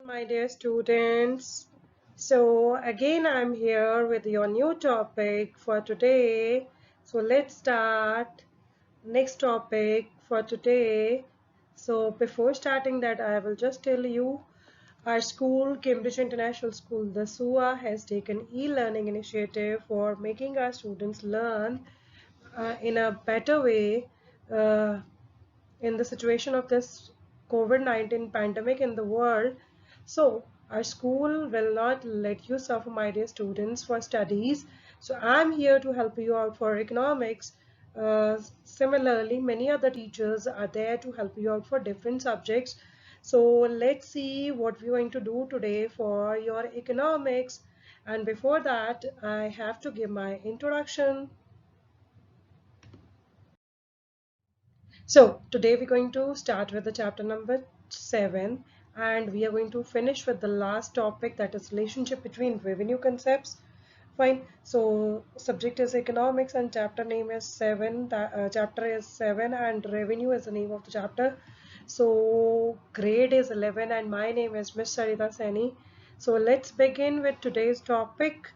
my dear students. So again I'm here with your new topic for today. So let's start next topic for today. So before starting that, I will just tell you our school, Cambridge International School, the SUA, has taken e-learning initiative for making our students learn in a better way uh, in the situation of this COVID-19 pandemic in the world. So our school will not let you suffer, my dear students, for studies. So I'm here to help you out for economics. Similarly, many other teachers are there to help you out for different subjects. So let's see what we're going to do today for your economics. And before that, I have to give my introduction. So today we're going to start with the chapter number 7, and we are going to finish with the last topic, that is relationship between revenue concepts. Fine. So subject is economics and chapter name is 7. Chapter is 7 and revenue is the name of the chapter. So grade is 11 and my name is Miss Sarita Saini. So let's begin with today's topic.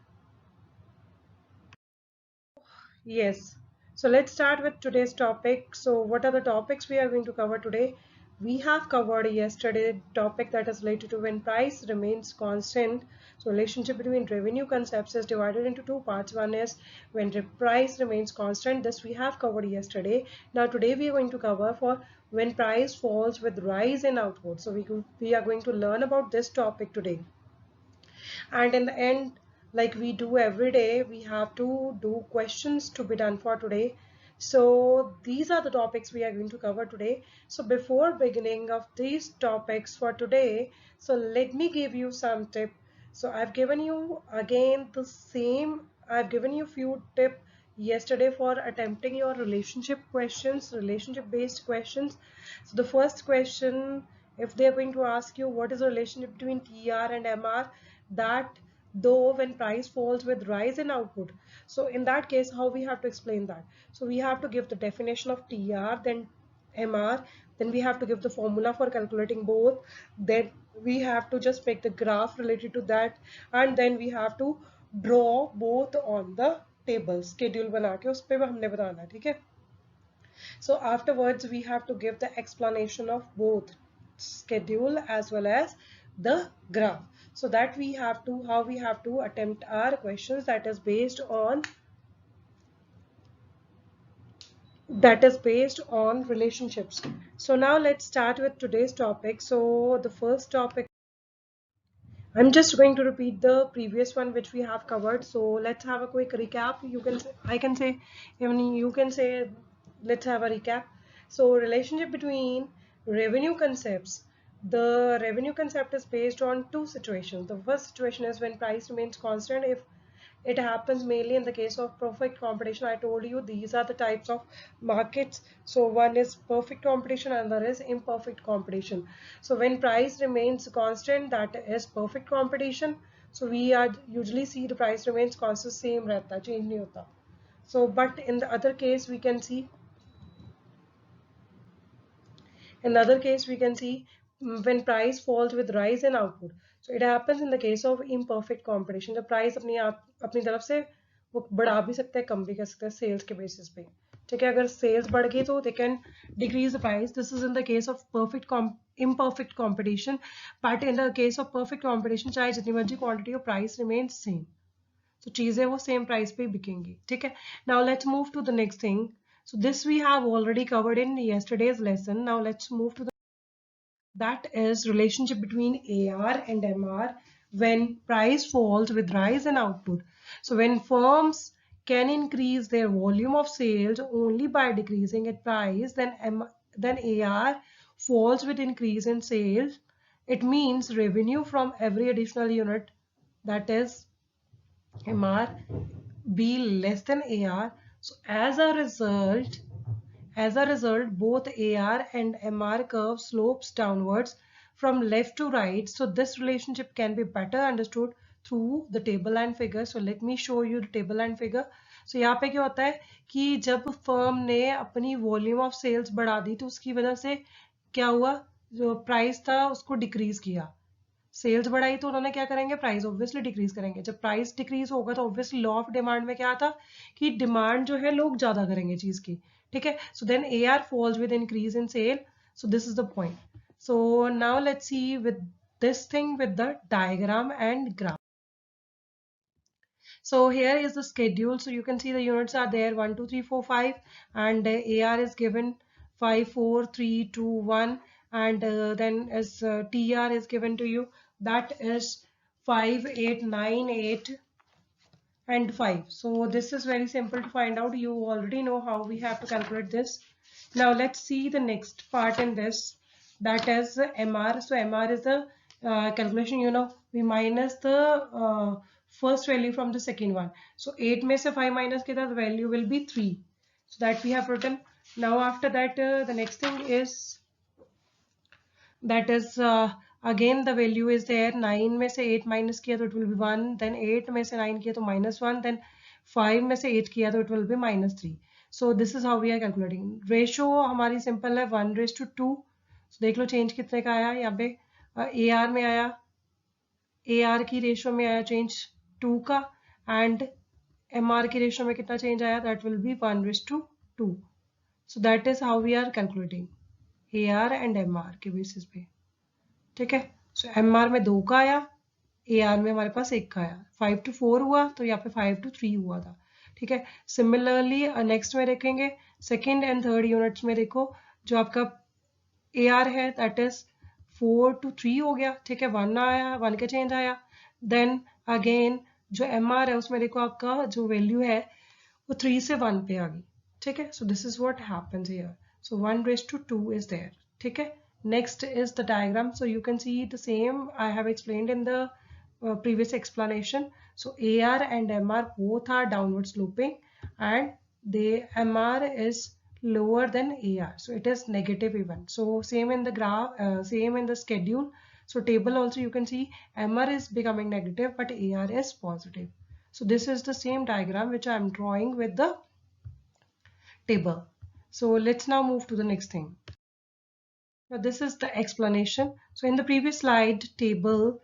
Yes. So let's start with today's topic. So what are the topics we are going to cover today? We have covered yesterday topic that is related to when price remains constant. So relationship between revenue concepts is divided into two parts. One is when the price remains constant. This we have covered yesterday. Now today we are going to cover for when price falls with rise in output. So we are going to learn about this topic today. And in the end, like we do every day, we have to do questions to be done for today. So these are the topics we are going to cover today. So before beginning of these topics for today, so let me give you some tip. So I've given you again the same, I've given you few tip yesterday for attempting your relationship questions, relationship based questions. So the first question, if they are going to ask you what is the relationship between TR and MR, that though when price falls with rise in output, so in that case how we have to explain that? So we have to give the definition of TR, then MR, then we have to give the formula for calculating both, then we have to just make the graph related to that, and then we have to draw both on the table, schedule बना के उस पे हमने बताना है, ठीक है? So afterwards we have to give the explanation of both schedule as well as the graph. So that we have to, how we have to attempt our questions, that is based on relationships. So now let's start with today's topic. So the first topic, I'm just going to repeat the previous one which we have covered. So let's have a quick recap. You can say, I can say, even you can say, let's have a recap. So relationship between revenue concepts. The revenue concept is based on two situations. The first situation is when price remains constant. If it happens mainly in the case of perfect competition. I told you these are the types of markets. So one is perfect competition and the other is imperfect competition. So when price remains constant, that is perfect competition. So we are usually see the price remains constant, same रहता है, change नहीं होता. So but in the other case we can see, in the other case we can see when price falls with rise in output. So it happens in the case of imperfect competition. The price अपनी आप अपनी तरफ से वो बढ़ा भी सकते हैं, कम भी कर सकते हैं सेल्स के बेसिस पे. ठीक है, अगर सेल्स बढ़ गई तो they can decrease the price. This is in the case of imperfect competition. But in the case of perfect competition, चाहे जितनी मर्जी क्वांटिटी हो, price remains same. तो चीजें वो सेम प्राइस पे बिकेंगी. ठीक है, now let's move to the next thing. So this we have already covered in yesterday's lesson. Now let's move to the, that is relationship between AR and MR when price falls with rise in output. So when firms can increase their volume of sales only by decreasing its price, then AR falls with increase in sales. It means revenue from every additional unit, that is MR, be less than AR. So as a result, both AR and MR curve slopes downwards from left to right. So this relationship can be better understood through the table and figure. So let me show you the table and figure. So यहाँ पे क्या होता है कि जब firm ने अपनी volume of sales बढ़ा दी तो उसकी वजह से क्या हुआ, जो प्राइस था उसको डिक्रीज किया. सेल्स बढ़ाई तो उन्होंने क्या करेंगे, प्राइस ऑब्वियसली डिक्रीज करेंगे। जब प्राइस डिक्रीज होगा तो ऑब्वियसली लॉ ऑफ डिमांड में क्या आता कि डिमांड जो है लोग ज्यादा करेंगे चीज की, ठीक है। So then A R falls with increase in sale, so this is the point. So now let's see with this thing with the diagram and graph. So here is the schedule. So you can see the units are there 1, 2, 3, 4, 5, and AR is given 5, 4, 3, 2, 1, and then as TR is given to you, that is 5, 8, 9, 8, and 5. So this is very simple to find out. You already know how we have to calculate this. Now let's see the next part in this, that is MR. So MR is the calculation, you know, we minus the first value from the second one. So 8 में से 5 minus किया the value will be 3. So that we have written. Now after that the next thing is, that is again the value is there, 9 में से 8 minus किया तो it will be 1, then 8 में से 9 किया तो -1, then 5 में से 8 किया तो it will be -3. So this is how we are calculating. Ratio हमारी simple है 1:2. So देख लो चेंज कितने का आया यहाँ पे, AR में आया, AR की रेशियो में आया चेंज 2 का, एंड MR की रेशियो में कितना चेंज आया, that will be 1:2. So that is how we are calculating AR and MR के बेसिस पे, ठीक है। सो MR में 2 का आया, AR में हमारे पास 1 का आया, 5:4 हुआ तो यहाँ पे 5:3 हुआ था, ठीक है। सिमिलरली नेक्स्ट में देखेंगे सेकेंड एंड थर्ड यूनिट्स में, देखो जो आपका AR है दैट इज 4:3 हो गया, ठीक है, 1 आया, 1 का चेंज आया। देन अगेन जो MR है उसमें देखो आपका जो वैल्यू है वो 3 से 1 पे आ गई, ठीक है। So this is what happens here. So 1:2 is there, ठीक है। Next is the diagram. So you can see the same I have explained in the previous explanation. So AR and MR both are downward sloping, and the MR is lower than AR, so it is negative even. So same in the graph, same in the schedule. So table also you can see MR is becoming negative but AR is positive. So this is the same diagram which I am drawing with the table. So let's now move to the next thing. Now this is the explanation. So in the previous table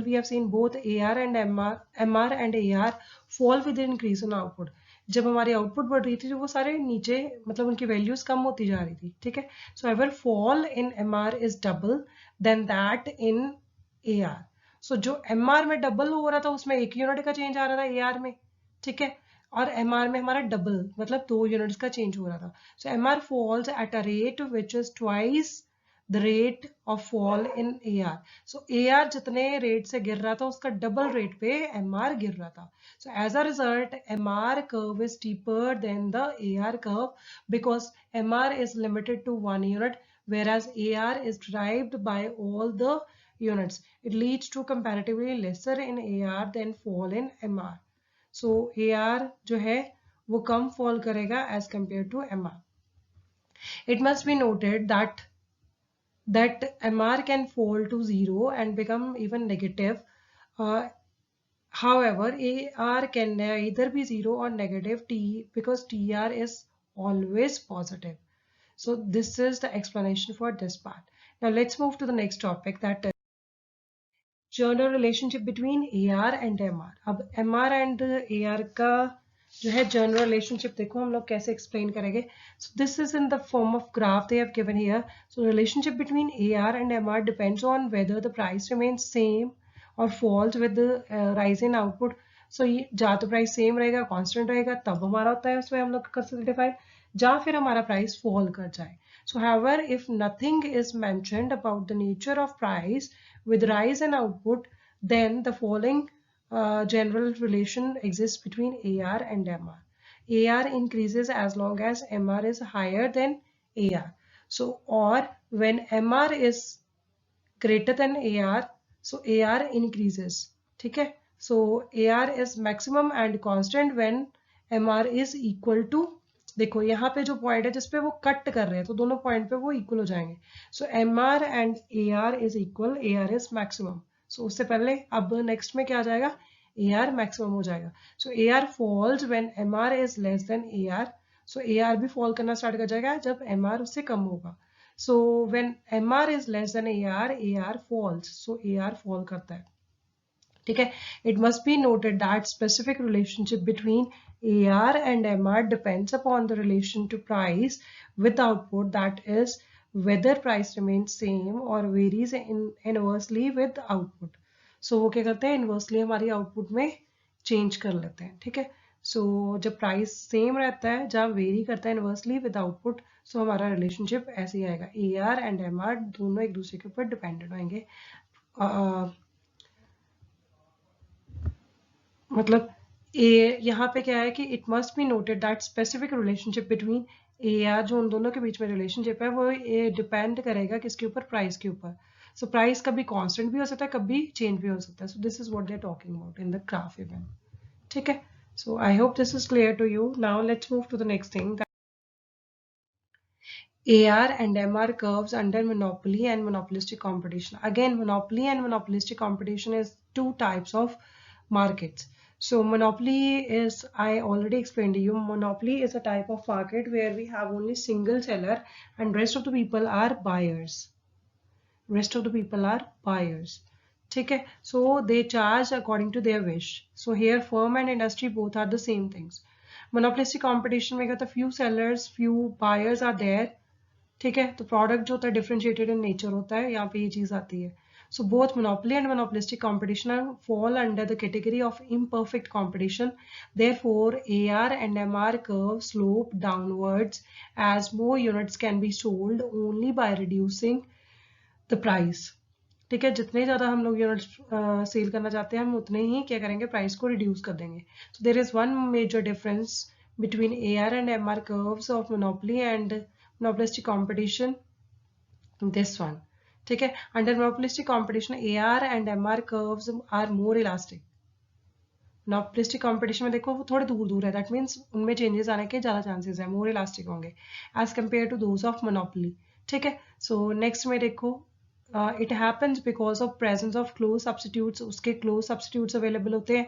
we have seen both AR and MR and AR fall with the increase in output. जब हमारी output बढ़ रही थी तो वो सारे नीचे, मतलब उनकी वैल्यूज कम होती जा रही थी, ठीक है। So ever fall in MR is double than that in AR. So जो MR में डबल हो रहा था उसमें 1 यूनिट का चेंज आ रहा था AR में, ठीक है, और MR में हमारा डबल मतलब 2 यूनिट्स का चेंज हो रहा था। So MR falls at a rate which is twice the rate of fall in AR. So AR जितने रेट से गिर रहा था उसका डबल रेट पे MR गिर रहा था. So as a result, MR curve is steeper than the AR curve because MR is limited to 1 unit, whereas AR is derived by all the units. It leads to comparatively lesser in AR than fall in MR. So AR जो है वो कम fall करेगा as compared to MR. It must be noted that MR can fall to 0 and become even negative. However, AR can either be 0 or negative because TR is always positive. So this is the explanation for this part. Now let's move to the next topic, that is general relationship between AR and MR. अब MR and AR का जो है general relationship देखो हम लोग कैसे explain करेंगे. So this is in the form of graph they have given here. So relationship between AR and MR depends on whether the price remains same or falls with the rise in output. So या तो price same रहेगा, constant रहेगा, तब हमारा होता है उसमें हम लोग कर सकते डिफाइन, या फिर हमारा प्राइस फॉल कर जाए. So however, if nothing is mentioned about the nature of price with rise in output, then the following general relation exists between AR and MR. AR increases as long as MR is higher than AR. So or when MR is greater than AR, so AR increases, ठीक है. So AR is maximum and constant when MR is equal to, देखो यहाँ पे जो point है जिसपे वो cut कर रहे हैं तो दोनों पॉइंट पे वो इक्वल हो जाएंगे. So MR and AR is equal, AR is maximum. So उससे पहले अब नेक्स्ट में क्या आ जाएगा, AR मैक्सिमम हो जाएगा. So AR falls when MR is less than AR. So AR भी फॉल करना स्टार्ट कर जाएगा जब MR उससे कम होगा. So when MR is less than AR falls, so AR fall करता है, ठीक है. It must be noted that specific relationship between AR and MR depends upon the relation to price with output, that is whether price remains same or varies inversely with output. So वो क्या करते हैं, inversely हमारी output में change कर लेते हैं, ठीक है. सो जब प्राइस सेम रहता है, जब वेरी करता है इनवर्सली विद आउटपुट, सो हमारा रिलेशनशिप ऐसे ही आएगा, AR एंड MR दोनों एक दूसरे के ऊपर डिपेंडेंट होंगे. मतलब यहाँ पे क्या है कि it must be noted that specific relationship between AR, जो उन दोनों के बीच में रिलेशनशिप है, वो डिपेंड करेगा किसके ऊपर, प्राइस के ऊपर. सो प्राइस कभी कांस्टेंट भी हो सकता है, कभी चेंज भी हो सकता है. So this is what they are talking about in the graph even, ठीक है. So I hope this is clear to you. Now let's move to the next thing. AR and MR curves under monopoly and monopolistic competition. Again, monopoly and monopolistic competition is two types of markets. So monopoly is, I already explained to you, monopoly is a type of market where we have only single seller and rest of the people are buyers. Rest of the people are buyers. Okay, so they charge according to their wish. So here firm and industry both are the same things. Monopolistic competition में कहता few sellers, few buyers are there. ठीक है, तो product जो होता है differentiated in nature होता है, यहाँ पे ये चीज आती है. So both monopoly and monopolistic competition fall under the category of imperfect competition. Therefore AR and MR curve slope downwards as more units can be sold only by reducing the price. ठीक है, जितने ज्यादा हम लोग units cell करना चाहते हैं, हम उतने ही क्या करेंगे, प्राइस को रिड्यूस कर देंगे. So there is one major difference between AR and MR curves of monopoly and monopolistic competition, this one. ठीक है, under monopolistic competition AR and MR curves are more elastic. monopolistic competition में देखो वो थोड़े दूर दूर है, that means उनमें changes आने के ज़्यादा chances है, more elastic होंगे as compared to those of monopoly. ठीक है, so next में देखो it happens because of presence of close substitutes. उसके close substitutes available होते हैं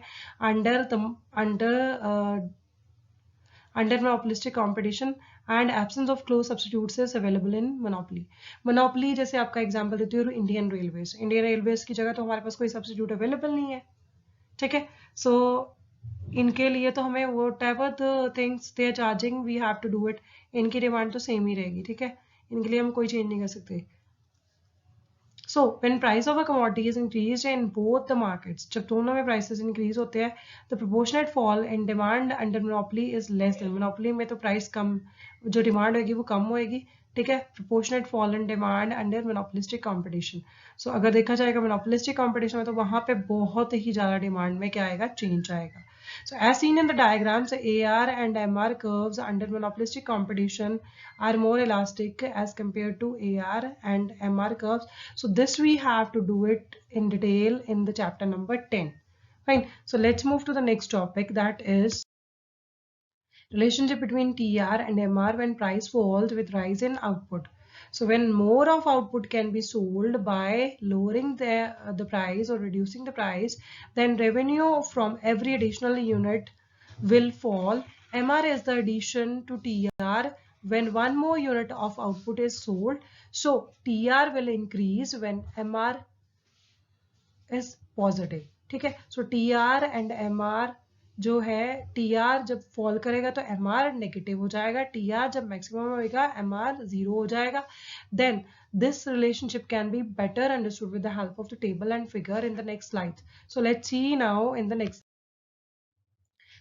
under monopolistic competition, and absence of close substitutes is available in monopoly. monopoly जैसे आपका example देती हूँ इंडियन रेलवेज. इंडियन रेलवेज की जगह तो हमारे पास कोई सब्सिट्यूट अवेलेबल नहीं है, ठीक है. सो इनके लिए तो हमें whatever the things they are charging we have to do it. इनकी डिमांड तो सेम ही रहेगी, ठीक है, इनके लिए हम कोई चेंज नहीं कर सकते. So when price of a commodity is increased in both the markets, जब दोनों में prices increase होते हैं, the proportionate fall in demand under monopoly is less than. monopoly में तो price कम, जो demand होगी वो कम होगी, ठीक है. proportionate fall in demand under monopolistic competition. So अगर देखा जाएगा monopolistic competition में, तो वहाँ पे बहुत ही ज़्यादा demand में क्या आएगा, change आएगा. So as seen in the diagrams, AR and MR curves under monopolistic competition are more elastic as compared to AR and MR curves. So this we have to do it in detail in the chapter number 10. Fine. So let's move to the next topic, that is relationship between TR and MR when price falls with rise in output. So when more of output can be sold by lowering the price or reducing the price, then revenue from every additional unit will fall. MR is the addition to TR when one more unit of output is sold. So TR will increase when MR is positive. ठीक है, so TR and MR जो है, TR जब fall करेगा तो MR negative हो जाएगा, TR जब मैक्सिमम होगा MR 0 हो जाएगा. Then this relationship can be better understood with the help of the table and figure in the next slide. So let's see now in the next.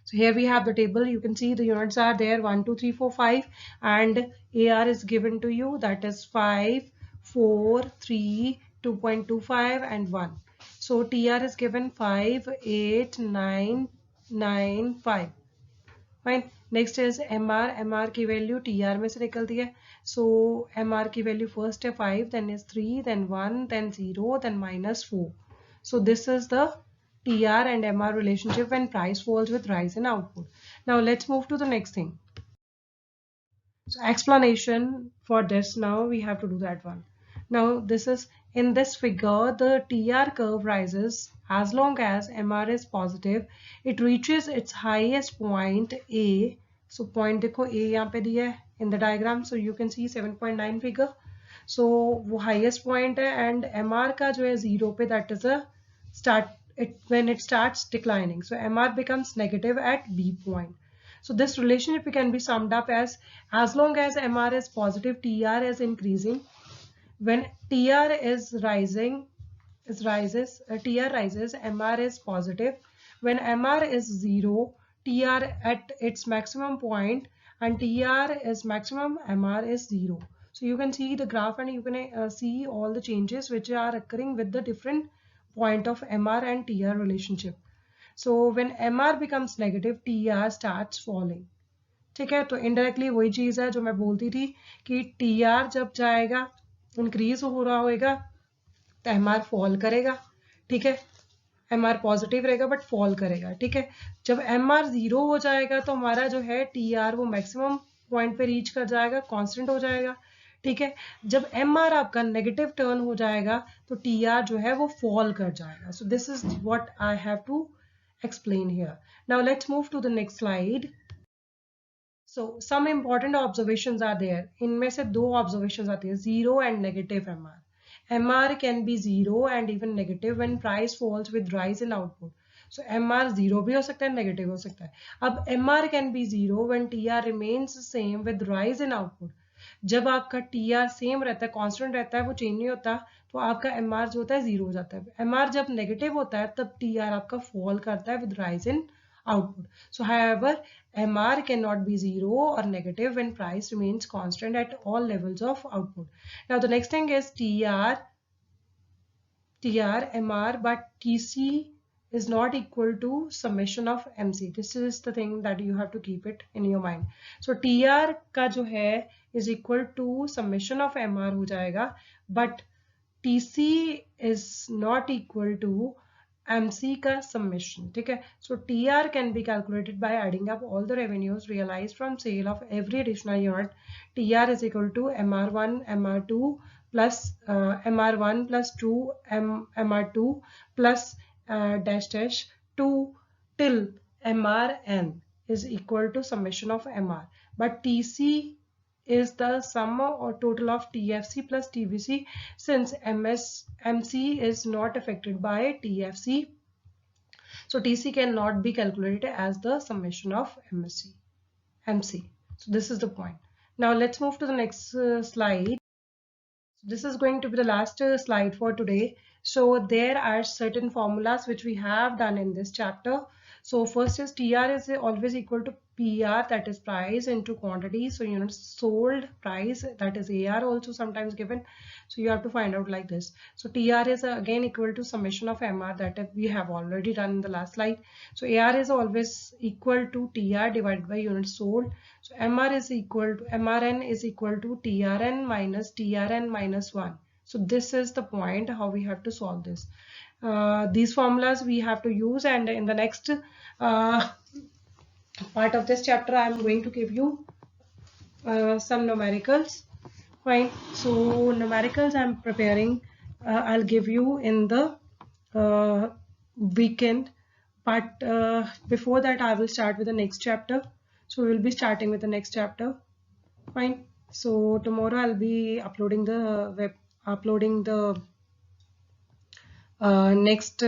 So here we have the table. You can see the units are there 1, 2, 3, 4, 5, and AR is given to you, that is 5, 4, 3, 2.25 and 1. So TR is given 5, 8, 9, 9, 5. Fine. Next is MR. MR की value TR में से निकलती है. So MR की value first है 5, then is 3, then 1, then 0, then -4. So this is the TR and MR relationship when price falls with rise in output. Now let's move to the next thing. So explanation for this, now we have to do that one. Now this is, in this figure the TR curve rises as long as MR is positive. It reaches its highest point A. So point देखो A यहाँ पे दिया है in the diagram, so you can see 7.9 figure. सो वो highest point है, and MR का जो है 0 पे, that is a start it when it starts declining. So MR becomes negative at B point. So this relationship can be summed up as long as MR is positive, TR is increasing. When TR is rising, TR rises, MR is positive. When MR is 0, TR at its maximum point, and TR is maximum, MR is 0. So you can see the graph, and you can see all the changes which are occurring with the different point of MR and TR relationship. So when MR becomes negative, TR starts falling. ठीक है, तो indirectly वही चीज है जो मैं बोलती थी कि TR जब जाएगा, इंक्रीज हो रहा होगा, तो MR फॉल करेगा. ठीक है, MR पॉजिटिव रहेगा बट फॉल करेगा. ठीक है, जब MR 0 हो जाएगा तो हमारा जो है TR वो मैक्सिमम पॉइंट पे रीच कर जाएगा, कांस्टेंट हो जाएगा. ठीक है, जब MR आपका नेगेटिव टर्न हो जाएगा तो TR जो है वो फॉल कर जाएगा. So this is what I have to explain here. Now let's move to the next slide. So some important observations are there. इनमें से दो observations आती है, zero and negative MR. MR can be zero and even negative when price falls with rise in output. So MR zero भी हो सकता है, negative हो सकता है. अब MR can be zero when TR remains same with rise in output. जब आपका TR सेम रहता है, कांस्टेंट रहता है, वो चेंज नहीं होता, तो आपका MR जो होता है जीरो हो जाता है. MR जब नेगेटिव होता है तब TR आपका फॉल करता है with rise in output. So however, MR cannot be zero or negative when price remains constant at all levels of output. Now the next thing is TR, MR, but TC is not equal to summation of MC. This is the thing that you have to keep it in your mind. So TR का जो है is equal to summation of MR हो जाएगा, but TC is not equal to MC का summation. ठीक है, so TR can be calculated by adding up all the revenues realized from sale of every additional unit. TR is equal to MR1 MR2 plus MR1 plus 2 MR2 plus dash dash 2 till MRN is equal to summation of MR. But TC is the sum or total of TFC plus TVC, since MC is not affected by TFC. So TC cannot be calculated as the summation of MC. So this is the point. Now let's move to the next slide. This is going to be the last slide for today. So there are certain formulas which we have done in this chapter. So first is TR is always equal to PR, that is price, into quantity. So units sold price, that is AR, also sometimes given. So you have to find out like this. So TR is again equal to summation of MR, that we have already done in the last slide. So AR is always equal to TR divided by units sold. So MR is equal to MRN is equal to TRN minus TRN minus 1. So this is the point how we have to solve this. These formulas we have to use, and in the next part of this chapter I am going to give you some numericals. Fine. So numericals I am preparing. I'll give you in the weekend. But before that I will start with the next chapter. So we will be starting with the next chapter. Fine. So tomorrow I'll be uploading the next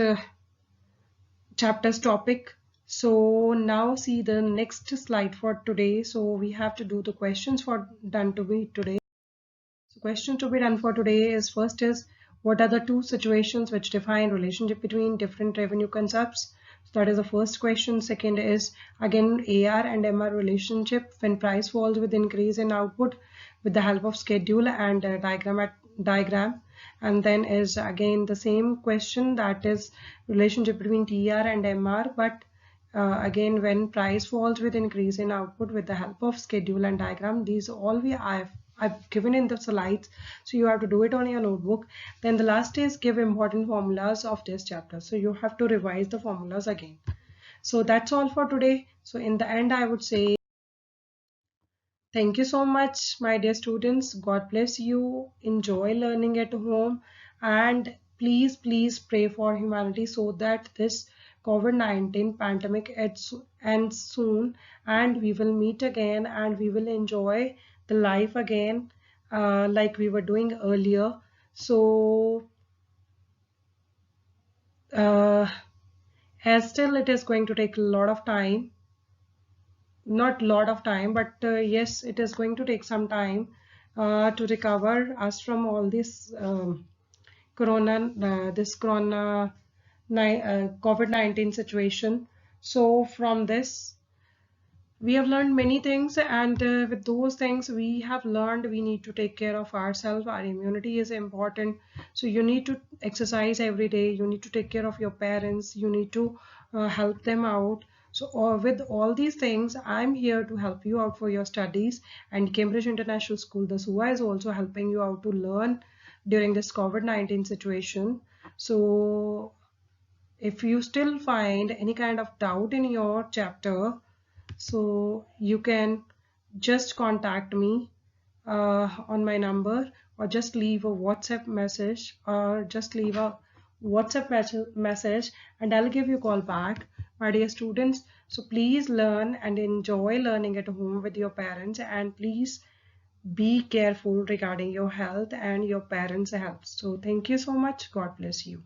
chapter's topic. So now see the next slide for today. So we have to do the questions done to be today. So question to be done for today is, first is, what are the two situations which define relationship between different revenue concepts? So that is the first question. Second is again AR and MR relationship when price falls with increase in output with the help of schedule and diagram. And then is again the same question, that is relationship between TR and MR, but again when price falls with increase in output with the help of schedule and diagram. These all I've given in the slides, so you have to do it on your notebook. Then the last is give important formulas of this chapter, so you have to revise the formulas again. So that's all for today. So in the end I would say thank you so much, my dear students. God bless you. Enjoy learning at home, and please pray for humanity so that this COVID-19 pandemic ends soon, and we will meet again and we will enjoy the life again. like we were doing earlier. So uh, as still it is going to take a lot of time, not lot of time, but yes, it is going to take some time to recover us from all this COVID-19 situation. So from this we have learned many things, and with those things we have learned, we need to take care of ourselves. Our immunity is important, so you need to exercise every day, you need to take care of your parents, you need to help them out. So with all these things, I'm here to help you out for your studies, and Cambridge International School, the SUA, is also helping you out to learn during this COVID-19 situation. So if you still find any kind of doubt in your chapter, so you can just contact me on my number, or just leave a WhatsApp message, or just leave a WhatsApp message, and I'll give you a call back, my dear students. So please learn and enjoy learning at home with your parents, and please be careful regarding your health and your parents' health. So thank you so much. God bless you.